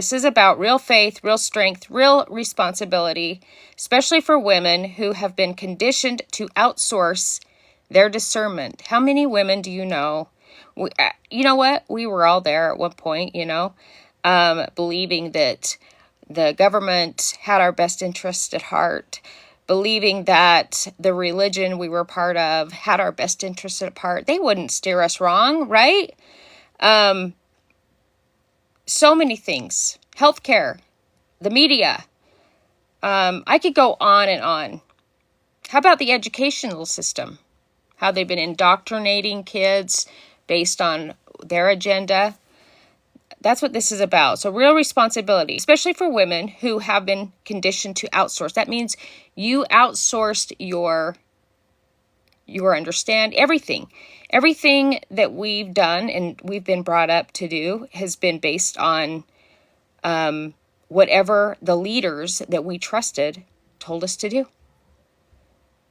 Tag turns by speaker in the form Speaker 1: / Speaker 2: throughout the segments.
Speaker 1: This is about real faith, real strength, real responsibility, especially for women who have been conditioned to outsource their discernment. How many women do you know? You know what? We were all there at one point, believing that the government had our best interest at heart, believing that the religion we were part of had our best interest at heart. They wouldn't steer us wrong, right? So many things. Healthcare, the media. I could go on and on. How about the educational system? How they've been indoctrinating kids based on their agenda. That's what this is about. So real responsibility, especially for women who have been conditioned to outsource. That means you outsourced your understand everything. Everything that we've done and we've been brought up to do has been based on whatever the leaders that we trusted told us to do.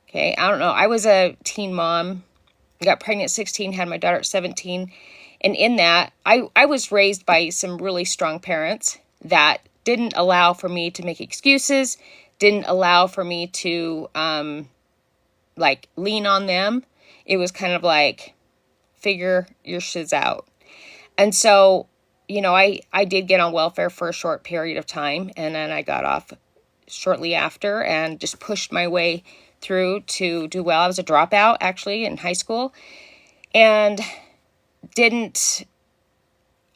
Speaker 1: Okay, I don't know. I was a teen mom, got pregnant at 16, had my daughter at 17. And in that, I was raised by some really strong parents that didn't allow for me to make excuses, didn't allow for me to lean on them. It was kind of like, figure your shiz out. And so, I did get on welfare for a short period of time, and then I got off shortly after and just pushed my way through to do well. I was a dropout actually in high school, and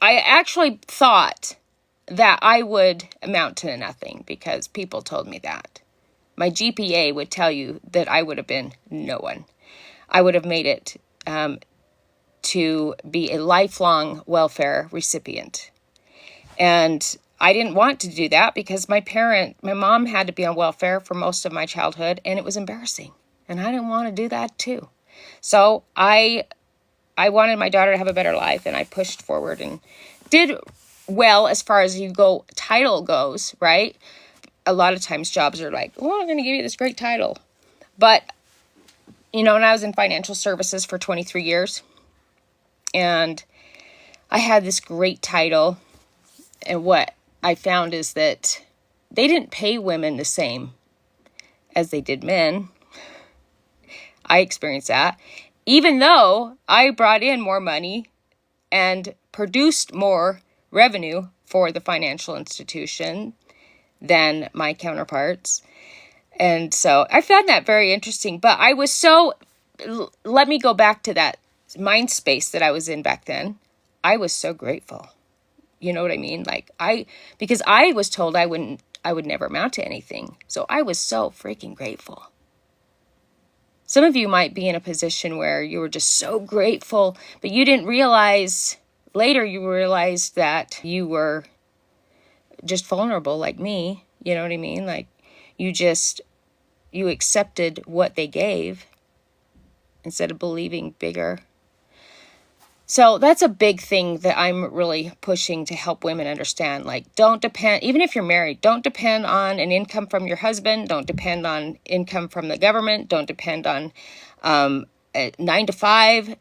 Speaker 1: I actually thought that I would amount to nothing because people told me that. My GPA would tell you that I would have been no one. I would have made it to be a lifelong welfare recipient. And I didn't want to do that because my mom had to be on welfare for most of my childhood, and it was embarrassing. And I didn't want to do that too. So I wanted my daughter to have a better life, and I pushed forward and did well as far as title goes, right? A lot of times jobs are like, oh, I'm going to give you this great title. But, when I was in financial services for 23 years, and I had this great title, and what I found is that they didn't pay women the same as they did men. I experienced that. Even though I brought in more money and produced more revenue for the financial institution than my counterparts. And so I found that very interesting. But I was let me go back to that mind space that I was in back then. I was so grateful. You know what I mean? Because I was told I would never amount to anything. So I was so freaking grateful. Some of you might be in a position where you were just so grateful, but you didn't realize, later you realized that you were just vulnerable like me. You know what I mean? Like you accepted what they gave instead of believing bigger. So that's a big thing that I'm really pushing to help women understand. Don't depend, even if you're married, don't depend on an income from your husband. Don't depend on income from the government. Don't depend on 9 to 5.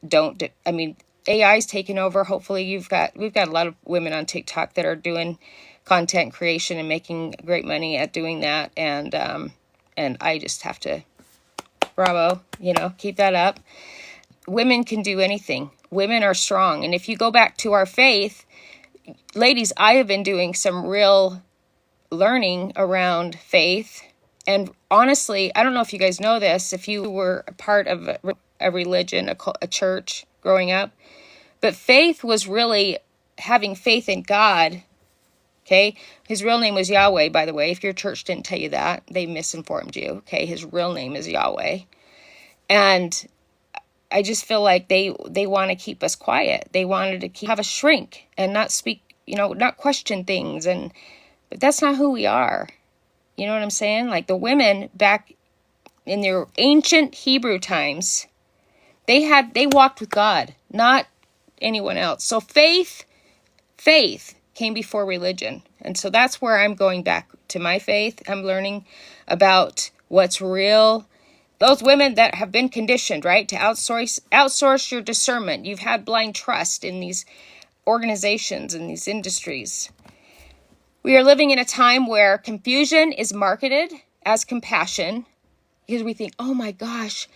Speaker 1: AI's taken over. Hopefully we've got a lot of women on TikTok that are doing content creation and making great money at doing that. And I just have to, bravo, keep that up. Women can do anything. Women are strong. And if you go back to our faith, ladies, I have been doing some real learning around faith. And honestly, I don't know if you guys know this, if you were a part of a religion, a church growing up, but faith was really having faith in God. Okay. His real name was Yahweh, by the way. If your church didn't tell you that, they misinformed you. Okay. His real name is Yahweh. And I just feel like they want to keep us quiet. They wanted to have us shrink and not speak, not question things. But that's not who we are. You know what I'm saying? Like the women back in their ancient Hebrew times, they walked with God, not anyone else. So faith came before religion. And so that's where I'm going back to my faith. I'm learning about what's real. Those women that have been conditioned, right, to outsource your discernment. You've had blind trust in these organizations and these industries. We are living in a time where confusion is marketed as compassion because we think, oh my gosh,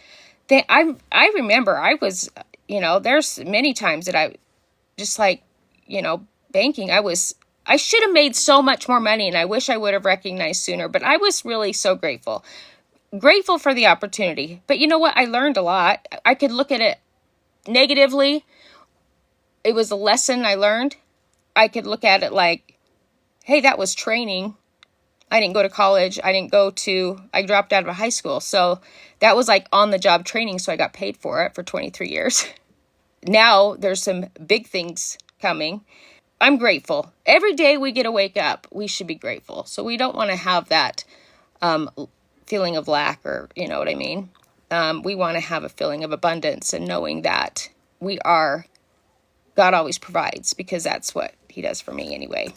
Speaker 1: I remember I was, there's many times that I just like, banking, I should have made so much more money and I wish I would have recognized sooner, but I was really so grateful for the opportunity. But you know what? I learned a lot. I could look at it negatively. It was a lesson I learned. I could look at it like, hey, that was training. I didn't go to college. I dropped out of high school. So that was like on the job training. So I got paid for it for 23 years. Now there's some big things coming. I'm grateful. Every day we get to wake up, we should be grateful. So we don't want to have that feeling of lack, or you know what I mean? We want to have a feeling of abundance and knowing that God always provides, because that's what he does for me anyway.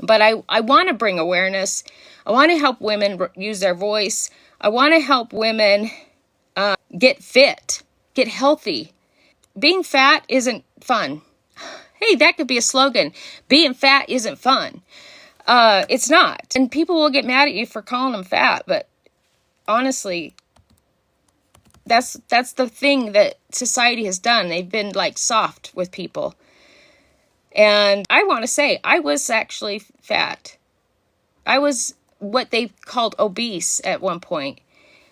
Speaker 1: But I want to bring awareness. I want to help women use their voice. I want to help women get fit, get healthy. Being fat isn't fun. Hey, that could be a slogan. Being fat isn't fun. It's not. And people will get mad at you for calling them fat. But honestly, that's the thing that society has done. They've been like soft with people. And I want to say, I was actually fat. I was what they called obese at one point.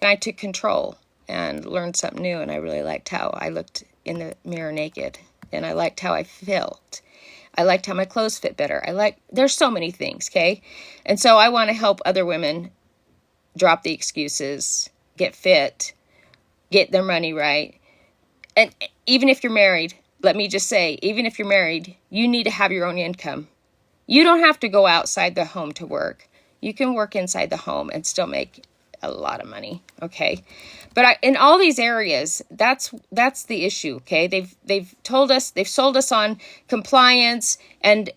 Speaker 1: And I took control and learned something new. And I really liked how I looked in the mirror naked. And I liked how I felt. I liked how my clothes fit better. There's so many things, okay? And so I want to help other women drop the excuses, get fit, get their money right. And even if you're married, let me just say, even if you're married, you need to have your own income. You don't have to go outside the home to work. You can work inside the home and still make a lot of money, okay? But in all these areas, that's the issue, okay? They've sold us on compliance and,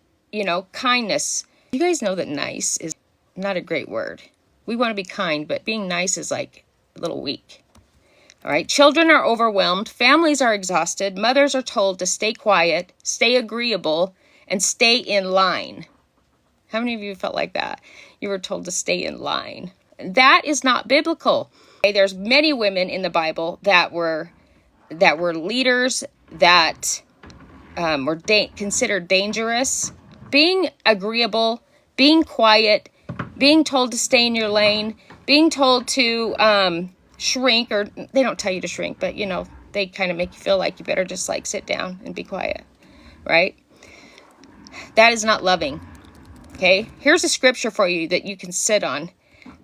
Speaker 1: kindness. You guys know that nice is not a great word. We want to be kind, but being nice is like a little weak. All right, children are overwhelmed, families are exhausted, mothers are told to stay quiet, stay agreeable, and stay in line. How many of you felt like that? You were told to stay in line. That is not biblical. Okay, there's many women in the Bible that were leaders, that were considered dangerous. Being agreeable, being quiet, being told to stay in your lane, being told to shrink, or they don't tell you to shrink, but they kind of make you feel like you better just like sit down and be quiet, right? That is not loving. Okay, here's a scripture for you that you can sit on.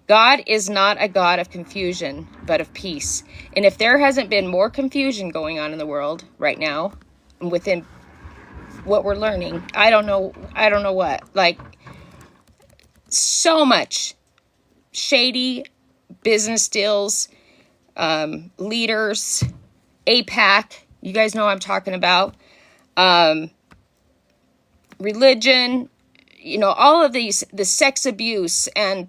Speaker 1: God is not a God of confusion, but of peace. And if there hasn't been more confusion going on in the world right now, within what we're learning, I don't know what, like so much shady business deals, leaders, APAC, you guys know what I'm talking about, religion, all of the sex abuse and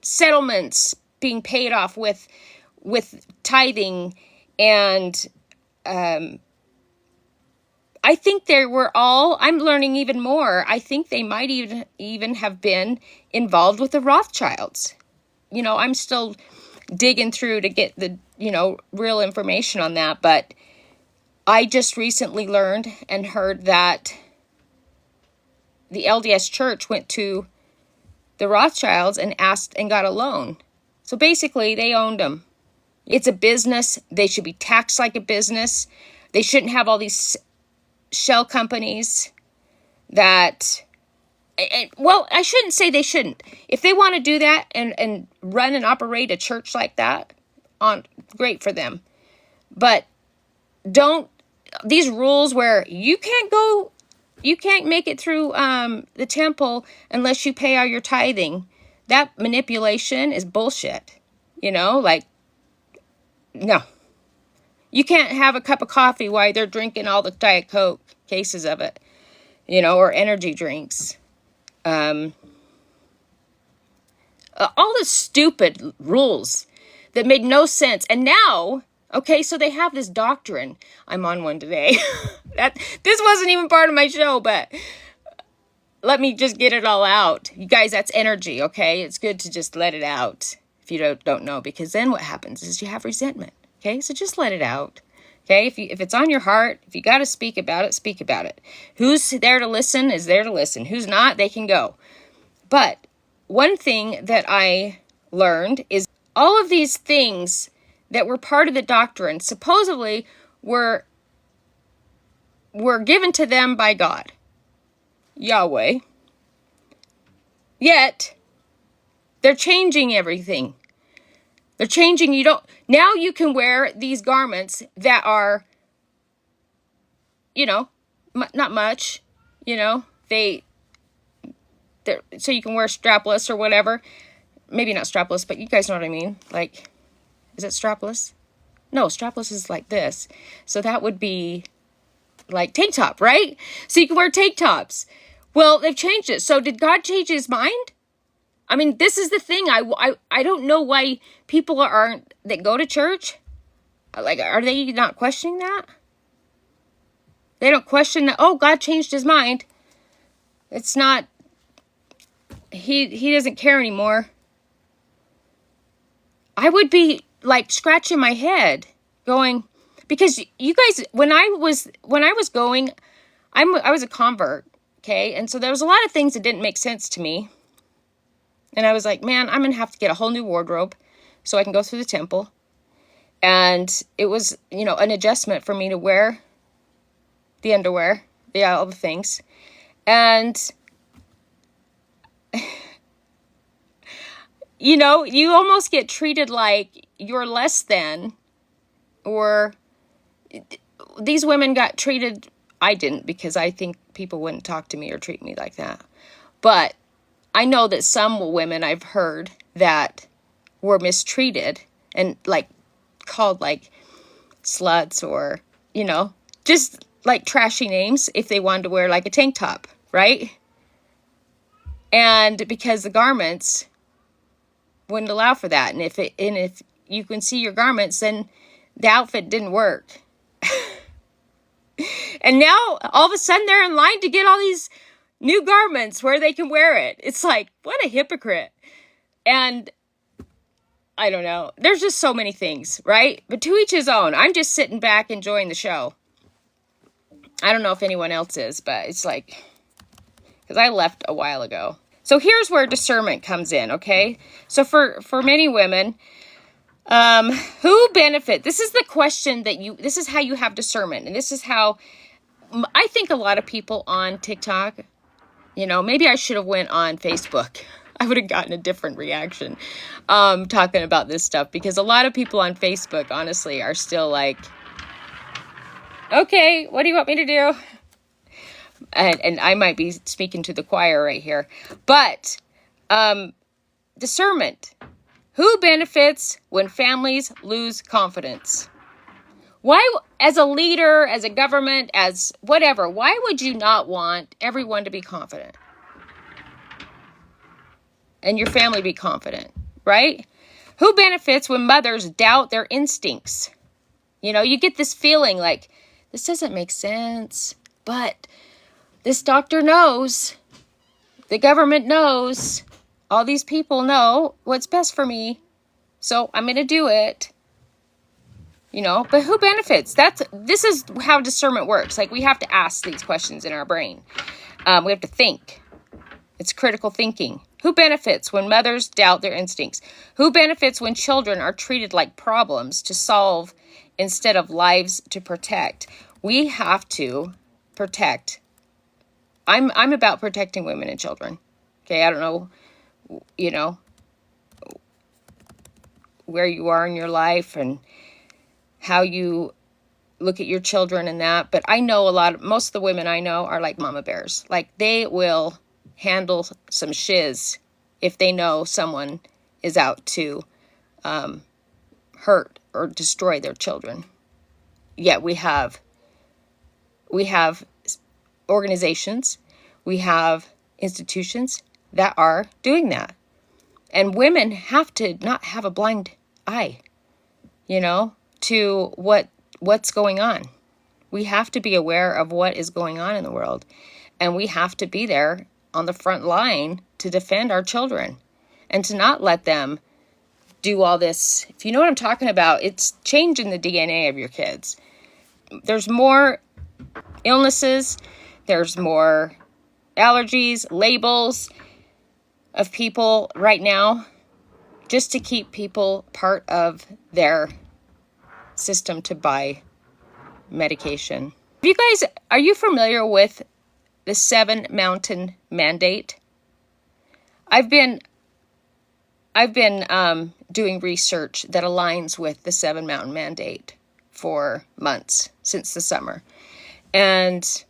Speaker 1: settlements being paid off with tithing. And I think I'm learning even more. I think they might even have been involved with the Rothschilds. I'm still digging through to get the, real information on that. But I just recently learned and heard that the LDS Church went to the Rothschilds and asked and got a loan. So basically, they owned them. It's a business. They should be taxed like a business. They shouldn't have all these shell companies that... Well, I shouldn't say they shouldn't. If they want to do that and run and operate a church like that, great for them. But these rules where you can't make it through the temple unless you pay all your tithing. That manipulation is bullshit. No. You can't have a cup of coffee while they're drinking all the Diet Coke cases of it, or energy drinks. All the stupid rules that made no sense. And now, okay, so they have this doctrine. I'm on one today. This wasn't even part of my show, but let me just get it all out. You guys, that's energy, okay? It's good to just let it out if you don't know, because then what happens is you have resentment, okay? So just let it out, okay? If it's on your heart, if you got to speak about it, speak about it. Who's there to listen is there to listen. Who's not, they can go. But one thing that I learned is all of these things that were part of the doctrine supposedly were given to them by God, Yahweh. Yet they're changing everything. They're changing. Now you can wear these garments that are, not much, so you can wear strapless or whatever. Maybe not strapless, but you guys know what I mean. Like, is it strapless? No, strapless is like this. So that would be like tank top, right? So you can wear tank tops. Well, they've changed it. So did God change his mind? I mean, this is the thing. I don't know why people that go to church, like, are they not questioning that? They don't question that, oh, God changed his mind. It's not, he doesn't care anymore. I would be like scratching my head going, because you guys, when I was going, I was a convert, okay? And so there was a lot of things that didn't make sense to me. And I was like, man, I'm going to have to get a whole new wardrobe so I can go through the temple. And it was, an adjustment for me to wear the underwear, all the things. And, you almost get treated like you're less than, or these women got treated. I didn't, because I think people wouldn't talk to me or treat me like that. But I know that some women I've heard that were mistreated and like called like sluts or, just like trashy names if they wanted to wear like a tank top, right? And because the garments wouldn't allow for that. And if you can see your garments, then the outfit didn't work. And now all of a sudden they're in line to get all these new garments where they can wear it. It's like, what a hypocrite. And I don't know. There's just so many things, right? But to each his own. I'm just sitting back enjoying the show. I don't know if anyone else is, but it's like, because I left a while ago. So here's where discernment comes in, okay? So for many women, who benefit? This is the question this is how you have discernment. And this is how I think a lot of people on TikTok, maybe I should have went on Facebook. I would have gotten a different reaction talking about this stuff, because a lot of people on Facebook, honestly, are still like, okay, what do you want me to do? And I might be speaking to the choir right here. But discernment. Who benefits when families lose confidence? Why, as a leader, as a government, as whatever, why would you not want everyone to be confident? And your family be confident, right? Who benefits when mothers doubt their instincts? You get this feeling like, this doesn't make sense, but this doctor knows, the government knows, all these people know what's best for me, so I'm going to do it. But who benefits? This is how discernment works. Like, we have to ask these questions in our brain. We have to think. It's critical thinking. Who benefits when mothers doubt their instincts? Who benefits when children are treated like problems to solve instead of lives to protect? We have to protect. I'm about protecting women and children. Okay, I don't know, where you are in your life and how you look at your children and that. But I know most of the women I know are like mama bears. Like, they will handle some shiz if they know someone is out to hurt or destroy their children. Yet we have organizations, we have institutions that are doing that. And women have to not have a blind eye, to what's going on. We have to be aware of what is going on in the world. And we have to be there on the front line to defend our children and to not let them do all this. If you know what I'm talking about, it's changing the DNA of your kids. There's more illnesses. There's more allergies, labels of people right now just to keep people part of their system to buy medication. Are you familiar with the 7 Mountain Mandate? I've been doing research that aligns with the 7 Mountain Mandate for months since the summer. And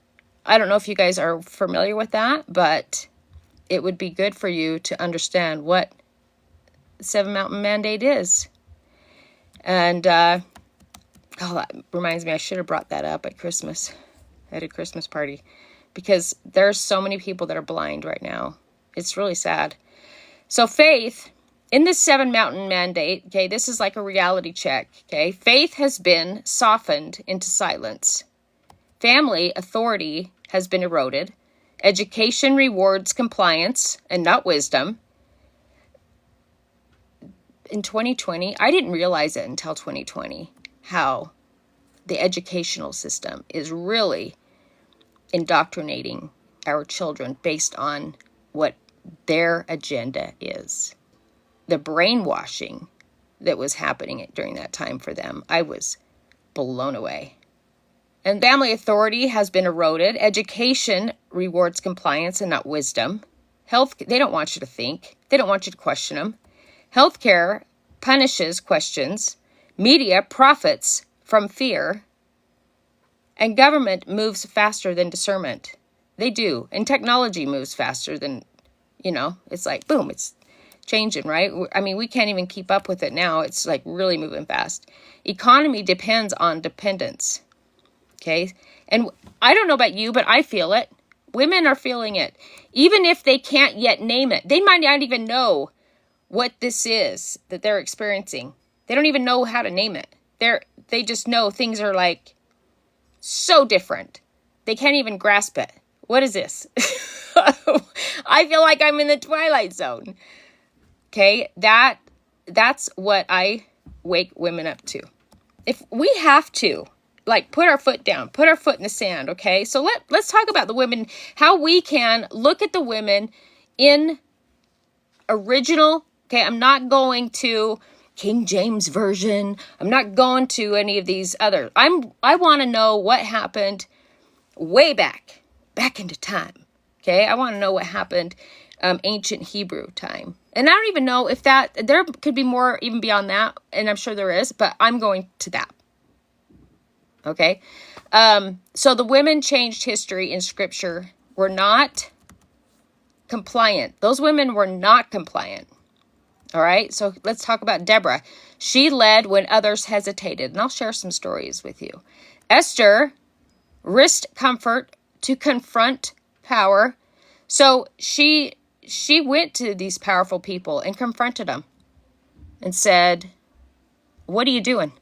Speaker 1: I don't know if you guys are familiar with that, but it would be good for you to understand what the 7 Mountain Mandate is. And that reminds me, I should have brought that up at Christmas, at a Christmas party, because there's so many people that are blind right now. It's really sad. So faith, in this 7 Mountain Mandate, okay, this is like a reality check, okay? Faith has been softened into silence. Family authority has been eroded. Education rewards compliance and not wisdom. In 2020, I didn't realize it until 2020, how the educational system is really indoctrinating our children based on what their agenda is. The brainwashing that was happening during that time for them, I was blown away. And family authority has been eroded. Education rewards compliance and not wisdom. They don't want you to think. They don't want you to question them. Healthcare punishes questions. Media profits from fear. And government moves faster than discernment. They do. And technology moves faster than, it's like, boom, it's changing, right? I mean, we can't even keep up with it now. It's like really moving fast. Economy depends on dependence. Okay? And I don't know about you, but I feel it. Women are feeling it. Even if they can't yet name it. They might not even know what this is that they're experiencing. They don't even know how to name it. They just know things are like so different. They can't even grasp it. What is this? I feel like I'm in the Twilight Zone. Okay, that's what I wake women up to. If we have to, like, put our foot down, put our foot in the sand, okay? So let's talk about the women, how we can look at the women in original, okay? I'm not going to King James Version. I'm not going to any of these other. I want to know what happened way back into time, okay? I want to know what happened ancient Hebrew time. And I don't even know if there could be more even beyond that, and I'm sure there is, but I'm going to that. Okay? So the women changed history in Scripture were not compliant. Those women were not compliant. All right? So let's talk about Deborah. She led when others hesitated, and I'll share some stories with you. Esther risked comfort to confront power. So she went to these powerful people and confronted them and said, "What are you doing?"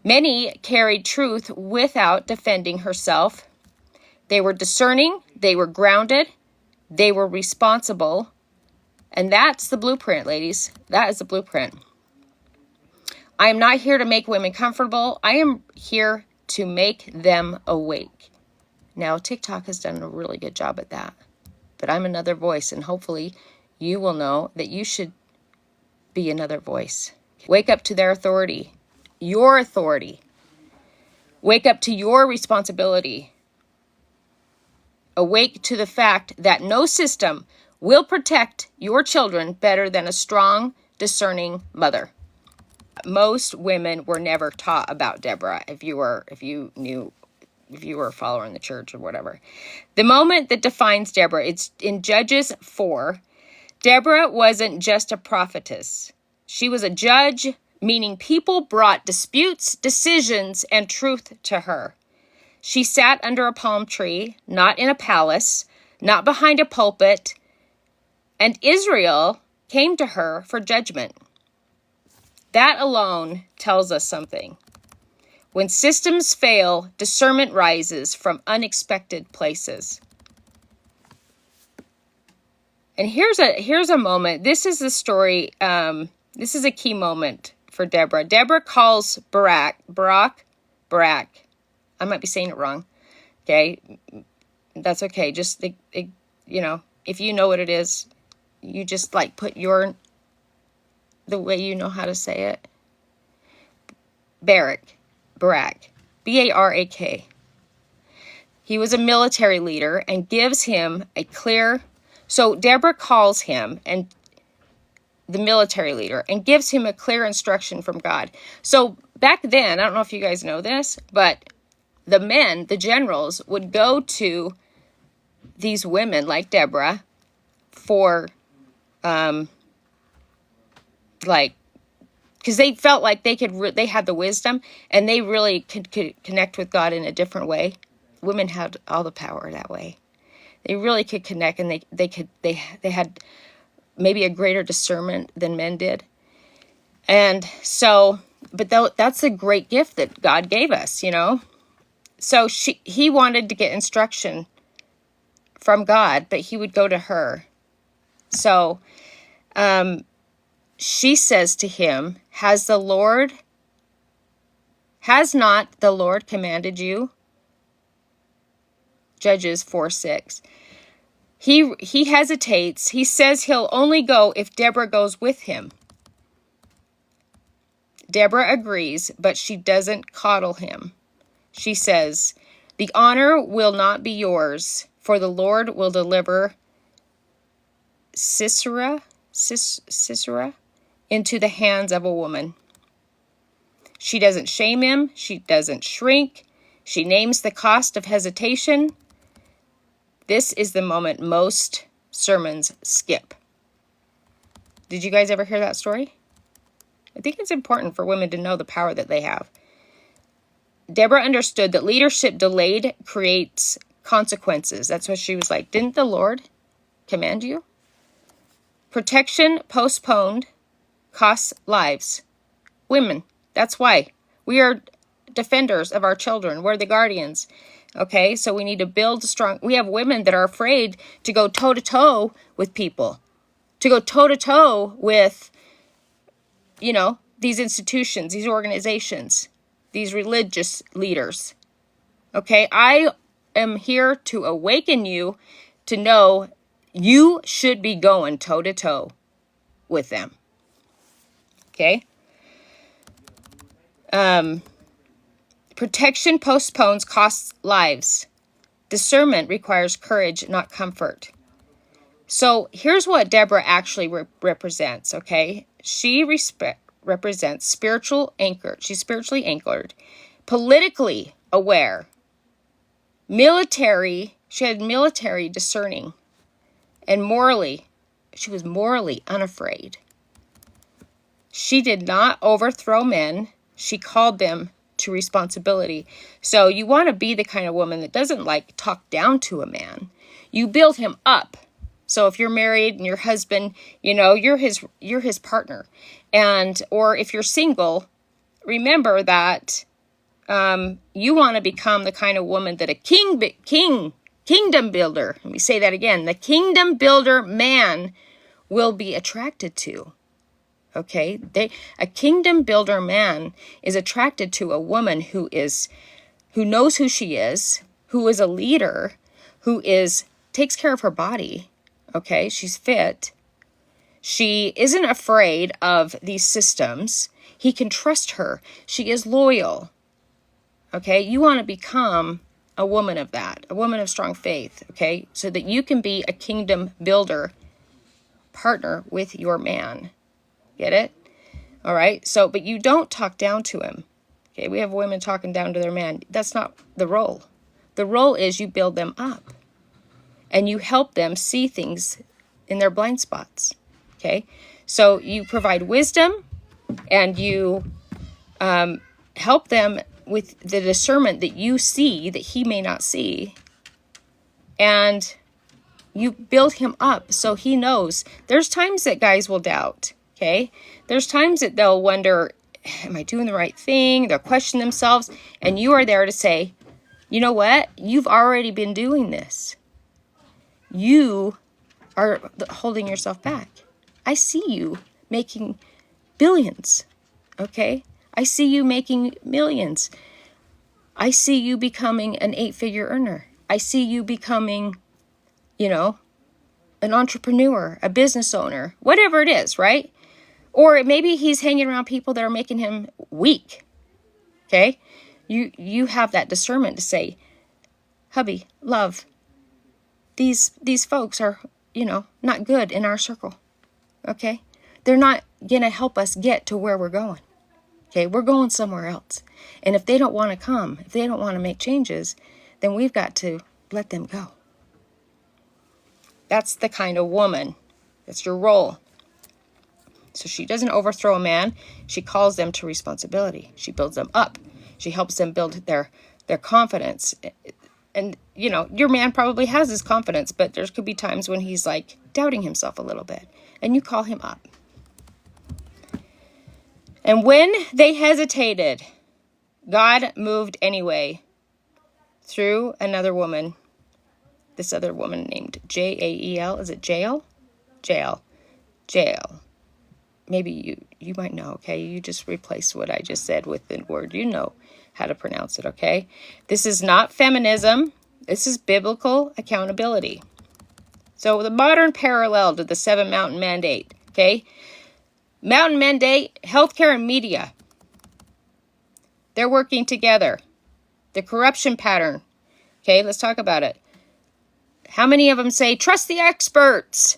Speaker 1: Many carried truth without defending herself. They were discerning, they were grounded, they were responsible. And that's the blueprint, ladies. That is the blueprint. I am not here to make women comfortable. I am here to make them awake. Now, TikTok has done a really good job at that. But I'm another voice, and hopefully you will know that you should be another voice. Wake up to their authority, your authority. Wake up to your responsibility. Awake to the fact that no system will protect your children better than a strong, discerning mother. Most women were never taught about Deborah, if you were a follower in the church or whatever. The moment that defines Deborah, it's in Judges 4. Deborah wasn't just a prophetess. She was a judge, meaning people brought disputes, decisions, and truth to her. She sat under a palm tree, not in a palace, not behind a pulpit, and Israel came to her for judgment. That alone tells us something. When systems fail, discernment rises from unexpected places. And here's a moment. This is the story. This is a key moment for Deborah. Deborah calls Barak. I might be saying it wrong. Okay, that's okay. Just if you know what it is, you just like put the way you know how to say it. Barak, Barak. He was a military leader and gives him a clear. So Deborah calls him and the military leader and gives him a clear instruction from God. So back then, I don't know if you guys know this, but the men, the generals, would go to these women like Deborah for, because they felt like they had the wisdom and they really could connect with God in a different way. Women had all the power that way. They really could connect, and they had maybe a greater discernment than men did. And so, but that's a great gift that God gave us, So he wanted to get instruction from God, but he would go to her. So, she says to him, Has not the Lord commanded you? Judges 4:6. He hesitates. He says he'll only go if Deborah goes with him. Deborah agrees, but she doesn't coddle him. She says, The honor will not be yours, for the Lord will deliver Sisera into the hands of a woman. She doesn't shame him. She doesn't shrink. She names the cost of hesitation. This is the moment most sermons skip. Did you guys ever hear that story? I think it's important for women to know the power that they have. Deborah understood that leadership delayed creates consequences. That's what she was like. Didn't the Lord command you? Protection postponed costs lives. Women, that's why. We are defenders of our children. We're the guardians. Okay, so we need to build strong. We have women that are afraid to go toe-to-toe with people. To go toe-to-toe with, these institutions, these organizations, these religious leaders. Okay, I am here to awaken you to know you should be going toe-to-toe with them. Okay? Protection postpones costs lives. Discernment requires courage, not comfort. So here's what Deborah actually represents, okay? She represents spiritual anchor. She's spiritually anchored, politically aware, military. She had military discerning, and she was morally unafraid. She did not overthrow men. She called them to responsibility. So you want to be the kind of woman that doesn't talk down to a man. You build him up. So if you're married and your husband, you're his partner. Or if you're single, remember that you want to become the kind of woman that a kingdom builder, let me say that again, the kingdom builder man will be attracted to. Okay, a kingdom builder man is attracted to a woman who knows who she is, who is a leader, who takes care of her body. Okay, she's fit. She isn't afraid of these systems. He can trust her. She is loyal. Okay, you want to become a woman of that, a woman of strong faith. Okay, so that you can be a kingdom builder partner with your man. Get it? All right. So, but you don't talk down to him. Okay. We have women talking down to their man. That's not the role. The role is you build them up and you help them see things in their blind spots. Okay. So you provide wisdom and you help them with the discernment that you see that he may not see. And you build him up so he knows. There's times that guys will doubt. Okay, there's times that they'll wonder, am I doing the right thing? They'll question themselves. And you are there to say, you know what? You've already been doing this. You are holding yourself back. I see you making billions, okay? I see you making millions. I see you becoming an 8-figure earner. I see you becoming, an entrepreneur, a business owner, whatever it is, right? Or maybe he's hanging around people that are making him weak, okay? You have that discernment to say, hubby, love, these folks are, not good in our circle, okay? They're not going to help us get to where we're going, okay? We're going somewhere else. And if they don't want to come, if they don't want to make changes, then we've got to let them go. That's the kind of woman. That's your role. So she doesn't overthrow a man. She calls them to responsibility. She builds them up. She helps them build their confidence. And, your man probably has his confidence, but there could be times when he's like doubting himself a little bit. And you call him up. And when they hesitated, God moved anyway through another woman. This other woman named Jael. Is it Jael? Jael. Maybe you might know, okay? You just replace what I just said with the word. You know how to pronounce it, okay? This is not feminism. This is biblical accountability. So the modern parallel to the 7 Mountain Mandate, okay? Mountain Mandate, healthcare and media. They're working together. The corruption pattern. Okay, let's talk about it. How many of them say, trust the experts?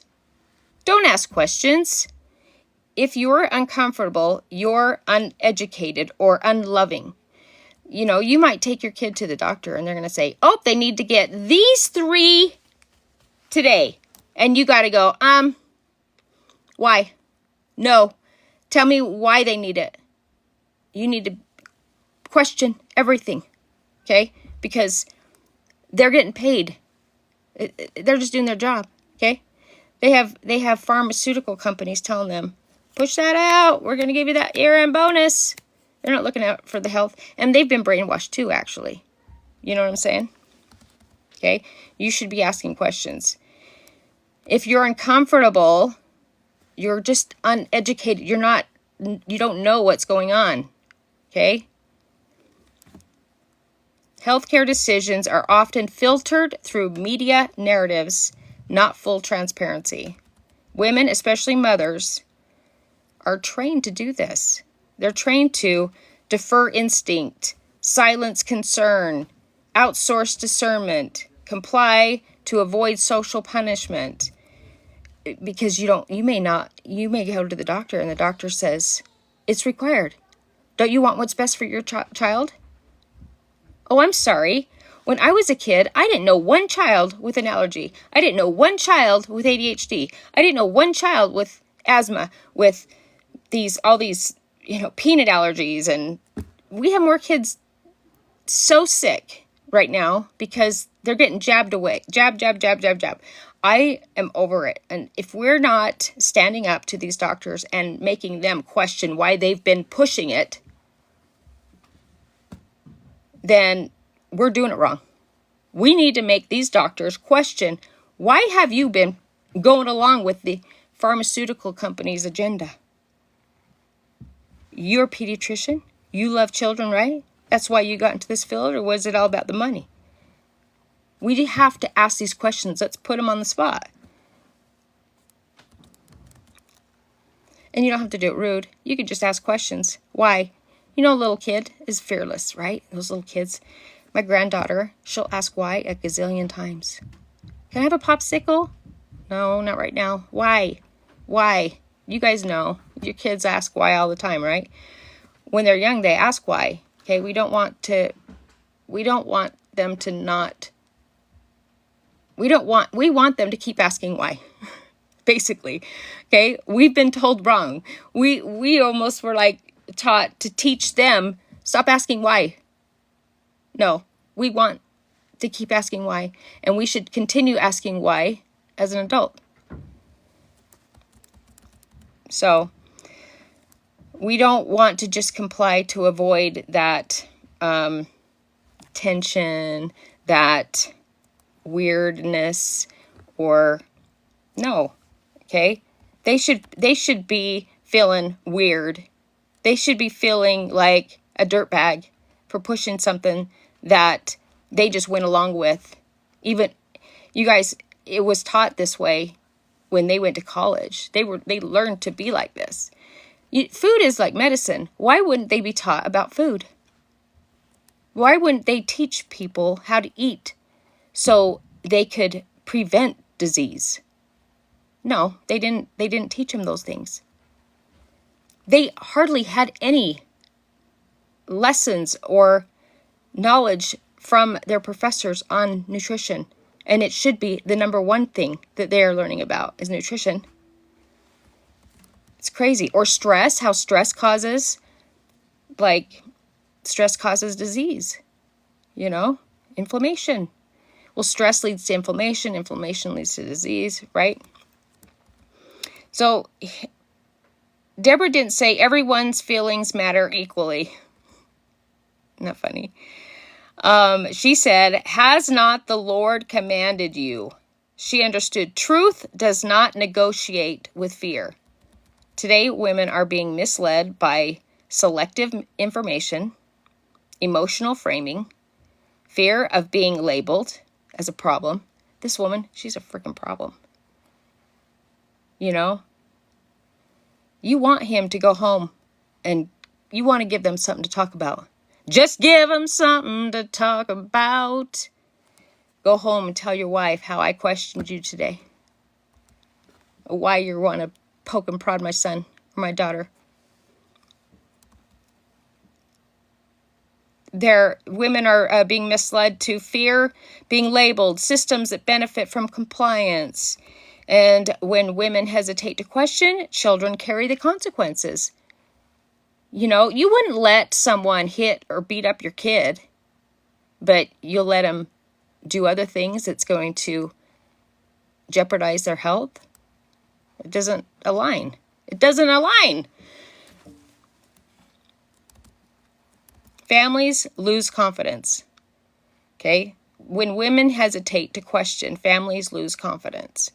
Speaker 1: Don't ask questions. If you're uncomfortable, you're uneducated or unloving. You might take your kid to the doctor and they're going to say, oh, they need to get these 3 today. And you got to go, why? No. Tell me why they need it. You need to question everything, okay? Because they're getting paid. They're just doing their job, okay? They have pharmaceutical companies telling them, push that out. We're going to give you that year-end bonus. They're not looking out for the health. And they've been brainwashed too, actually. You know what I'm saying? Okay? You should be asking questions. If you're uncomfortable, you're just uneducated. You don't know what's going on. Okay? Healthcare decisions are often filtered through media narratives, not full transparency. Women, especially mothers, are trained to do this. They're trained to defer instinct, silence concern, outsource discernment, comply to avoid social punishment. Because you may go to the doctor and the doctor says, it's required. Don't you want what's best for your child? Oh, I'm sorry. When I was a kid, I didn't know one child with an allergy. I didn't know one child with ADHD. I didn't know one child with asthma, with all these, peanut allergies. And we have more kids so sick right now because they're getting jabbed away. Jab. I am over it. And if we're not standing up to these doctors and making them question why they've been pushing it, then we're doing it wrong. We need to make these doctors question, why have you been going along with the pharmaceutical company's agenda? You're a pediatrician. You love children, right? That's why you got into this field, or was it all about the money? We have to ask these questions. Let's put them on the spot. And you don't have to do it rude. You can just ask questions. Why? A little kid is fearless, right? Those little kids. My granddaughter, she'll ask why a gazillion times. Can I have a popsicle? No, not right now. Why? Why? You guys know. Your kids ask why all the time, right? When they're young, they ask why. Okay, we want them to keep asking why. Basically. Okay? We've been told wrong. We almost were taught to teach them, stop asking why. No, we want to keep asking why, and we should continue asking why as an adult. So we don't want to just comply to avoid that tension, that weirdness, or No. Okay? They should be feeling weird. They should be feeling like a dirtbag for pushing something that they just went along with. Even, you guys, it was taught this way when they went to college. They learned to be like this. Food is like medicine. Why wouldn't they be taught about food? Why wouldn't they teach people how to eat so they could prevent disease? No, they didn't teach them those things. They hardly had any lessons or knowledge from their professors on nutrition. And it should be the number one thing that they are learning about is nutrition. It's crazy. Or stress, how stress causes disease, inflammation. Well, stress leads to inflammation. Inflammation leads to disease, right? So Deborah didn't say everyone's feelings matter equally. Not funny. She said, has not the Lord commanded you? She understood truth does not negotiate with fear. Today, women are being misled by selective information, emotional framing, fear of being labeled as a problem. This woman, she's a freaking problem. You want him to go home and you want to give them something to talk about. Just give them something to talk about. Go home and tell your wife how I questioned you today. Why you want to poke and prod my son or my daughter. Women are being misled to fear being labeled, systems that benefit from compliance. And when women hesitate to question, children carry the consequences. You wouldn't let someone hit or beat up your kid, but you'll let them do other things that's going to jeopardize their health. It doesn't align. Families lose confidence. Okay? When women hesitate to question, families lose confidence.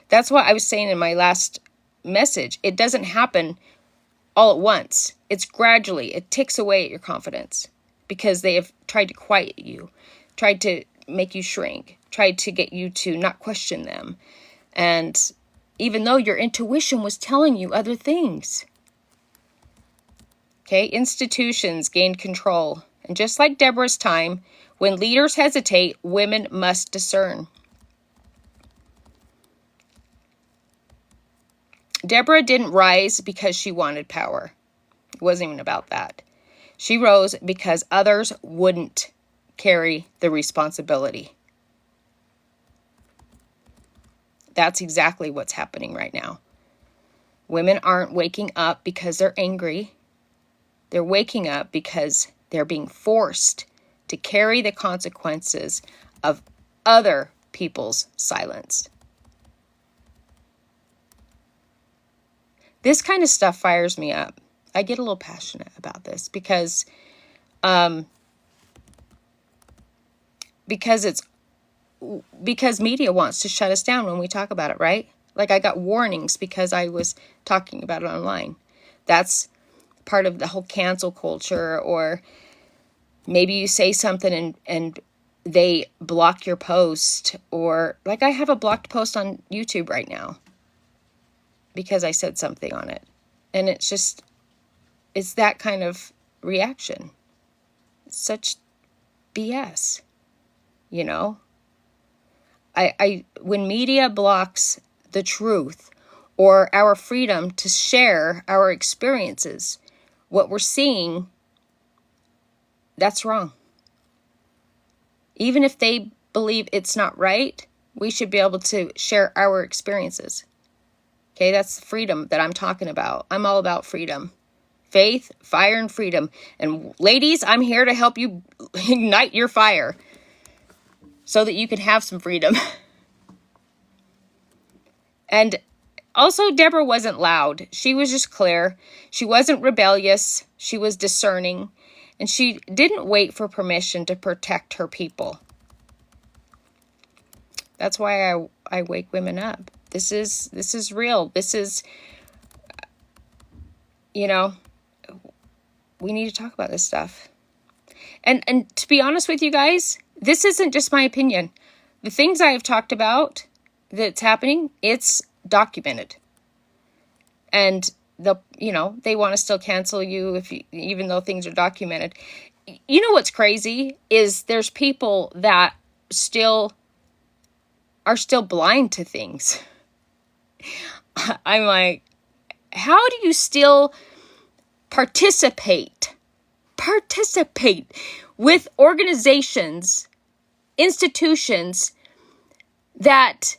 Speaker 1: That's what I was saying in my last message. It doesn't happen all at once. It's gradually. It ticks away at your confidence because they have tried to quiet you, tried to make you shrink, tried to get you to not question them. And even though your intuition was telling you other things. Okay, institutions gained control. And just like Deborah's time, when leaders hesitate, women must discern. Deborah didn't rise because she wanted power. It wasn't even about that. She rose because others wouldn't carry the responsibility. That's exactly what's happening right now. Women aren't waking up because they're angry. They're waking up because they're being forced to carry the consequences of other people's silence. This kind of stuff fires me up. I get a little passionate about this because media wants to shut us down when we talk about it, right? Like I got warnings because I was talking about it online. That's part of the whole cancel culture, or maybe you say something and they block your post, or like I have a blocked post on YouTube right now because I said something on it. And it's that kind of reaction. It's such BS, when media blocks the truth or our freedom to share our experiences, what we're seeing, that's wrong. Even if they believe it's not right, we should be able to share our experiences. Okay, that's freedom that I'm talking about. I'm all about freedom. Faith, fire, and freedom. And ladies, I'm here to help you ignite your fire so that you can have some freedom. And also, Deborah wasn't loud. She was just clear. She wasn't rebellious. She was discerning. And she didn't wait for permission to protect her people. That's why I wake women up. This is real. This is, you know, we need to talk about this stuff. And to be honest with you guys, this isn't just my opinion. The things I have talked about that's happening, it's documented. And they want to still cancel you even though things are documented. You know what's crazy is there's people that are still blind to things. I'm like, how do you still participate with organizations, institutions that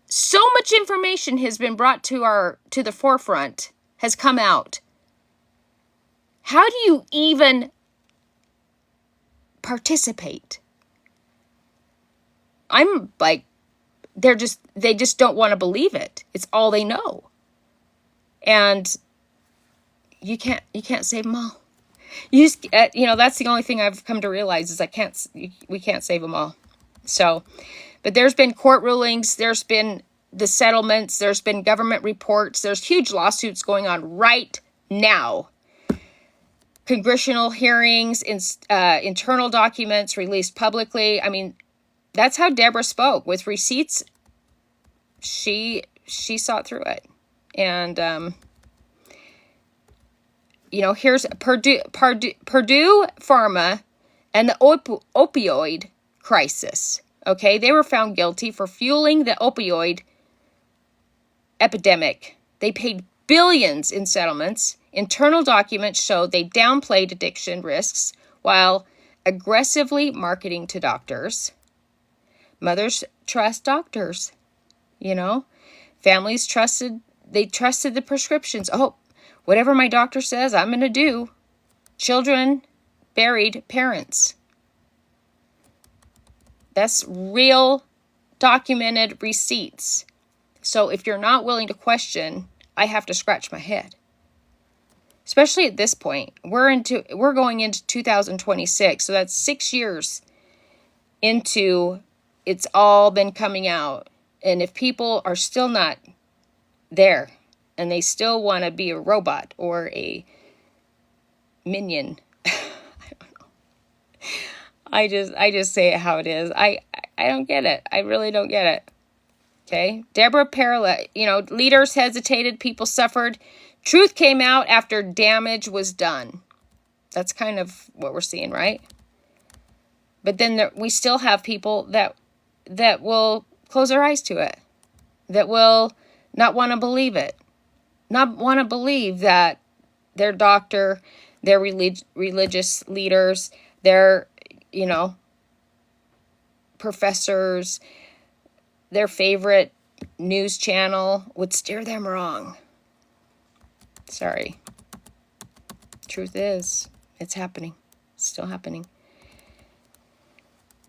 Speaker 1: so much information has been brought to the forefront, has come out? How do you even participate? I'm like, they just don't want to believe it. It's all they know. And you can't save them all. You just, that's the only thing I've come to realize is we can't save them all. So, but there's been court rulings, there's been the settlements, there's been government reports, there's huge lawsuits going on right now. Congressional hearings, internal documents released publicly. I mean, that's how Deborah spoke, with receipts. She saw through it. And, here's Purdue Pharma and the opioid crisis. Okay, they were found guilty for fueling the opioid epidemic. They paid billions in settlements. Internal documents showed they downplayed addiction risks while aggressively marketing to doctors. Mothers trust doctors, Families trusted the prescriptions. Oh, whatever my doctor says, I'm going to do. Children buried parents. That's real documented receipts. So if you're not willing to question, I have to scratch my head. Especially at this point. We're going into 2026, so that's 6 years into it's all been coming out. And if people are still not there and they still want to be a robot or a minion, I don't know. I just say it how it is. I don't get it. I really don't get it. Okay. Deborah Parallel, leaders hesitated, people suffered. Truth came out after damage was done. That's kind of what we're seeing, right? But then we still have people that will close their eyes to it, that will not want to believe it, not want to believe that their doctor, their religious leaders, their, professors, their favorite news channel would steer them wrong. Sorry. Truth is, it's happening. It's still happening.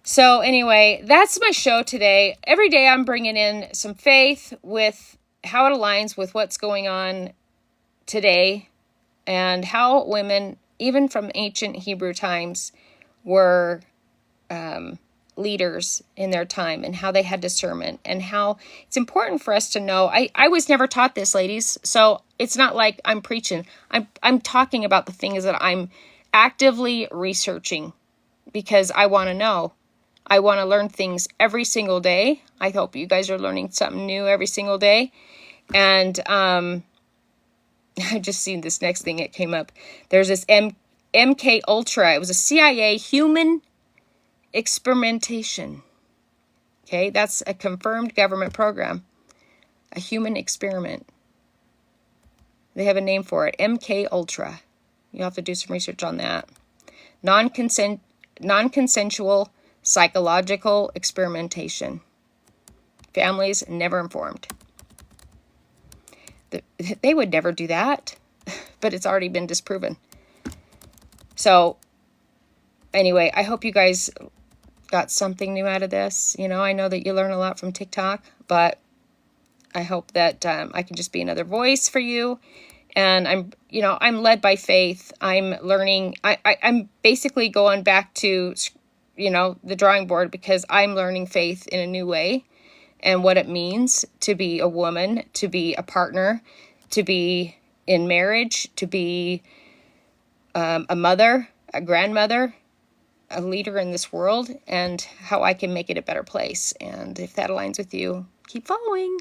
Speaker 1: So anyway, that's my show today. Every day I'm bringing in some faith with how it aligns with what's going on today and how women, even from ancient Hebrew times, were leaders in their time and how they had discernment and how it's important for us to know. I was never taught this, ladies. So it's not like I'm preaching. I'm talking about the things that I'm actively researching because I want to know. I want to learn things every single day. I hope you guys are learning something new every single day. And I just seen this next thing that came up. There's this MK Ultra. It was a CIA human experimentation. Okay, that's a confirmed government program. A human experiment. They have a name for it. MK Ultra. You'll have to do some research on that. Non-consensual psychological experimentation. Families never informed. They would never do that, but it's already been disproven. So, anyway, I hope you guys got something new out of this. I know that you learn a lot from TikTok, but I hope that I can just be another voice for you. And I'm led by faith. I'm learning. I'm basically going back to the drawing board because I'm learning faith in a new way. and what it means to be a woman, to be a partner, to be in marriage, to be a mother, a grandmother, a leader in this world, and how I can make it a better place. And if that aligns with you, keep following.